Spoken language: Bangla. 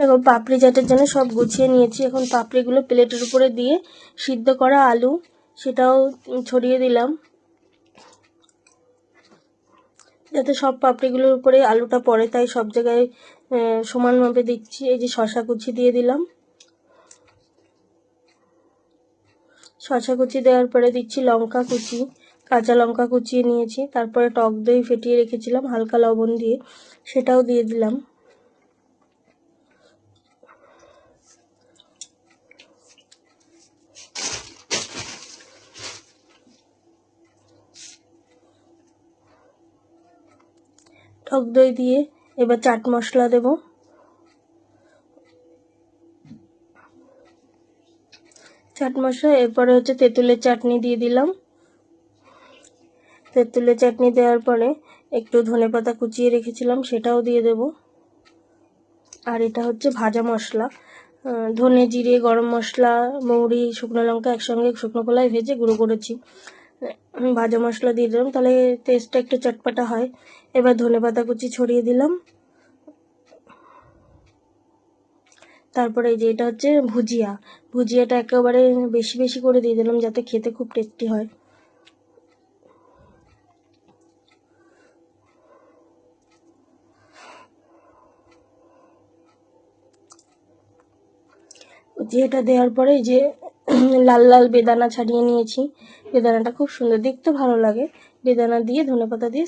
দেখো পাপড়ি চাটের জন্য সব গুছিয়ে নিয়েছি। এখন পাপড়িগুলো প্লেটের উপরে দিয়ে সিদ্ধ করা আলু সেটাও ছড়িয়ে দিলাম, যাতে সব পাপড়িগুলোর উপরে আলুটা পড়ে, তাই সব জায়গায় সমানভাবে দিচ্ছি। এই যে শসা কুচি দিয়ে দিলাম, শসা কুচি দেওয়ার পরে দিচ্ছি লঙ্কা কুচি, কাঁচা লঙ্কা কুচিয়ে নিয়েছি। তারপরে টক দই ফেটিয়ে রেখেছিলাম হালকা লবণ দিয়ে, সেটাও দিয়ে দিলাম। টক দই দিয়ে এবার চাট মশলা দেব। চাট মশলা, এরপরে হচ্ছে তেঁতুলের চাটনি দিয়ে দিলাম। তেঁতুলের চাটনি দেওয়ার পরে একটু ধনেপাতা কুচিয়ে রেখেছিলাম সেটাও দিয়ে দেব। আর এটা হচ্ছে ভাজা মশলা, ধনে জিরে গরম মশলা মৌরি শুকনো লঙ্কা একসঙ্গে শুকনো কলায় ভেজে গুঁড়ো করেছি, ভাজা মশলা দিয়ে দিলাম, তাহলে টেস্টটা একটু চটপাটা হয়। এবার ধনেপাতা কুচি ছড়িয়ে দিলাম। তারপরে এই যে এটা হচ্ছে ভুজিয়া, ভুজিয়াটা একেবারে বেশি বেশি করে দিয়ে দিলাম যাতে খেতে খুব টেস্টি হয়। ভুজিয়াটা দেওয়ার পরে যে লাল লাল বেদানা ছাড়িয়ে নিয়েছি, বেদানাটা খুব সুন্দর দেখতে ভালো লাগে, বেদানা দিয়ে ধনেপাতা দিয়ে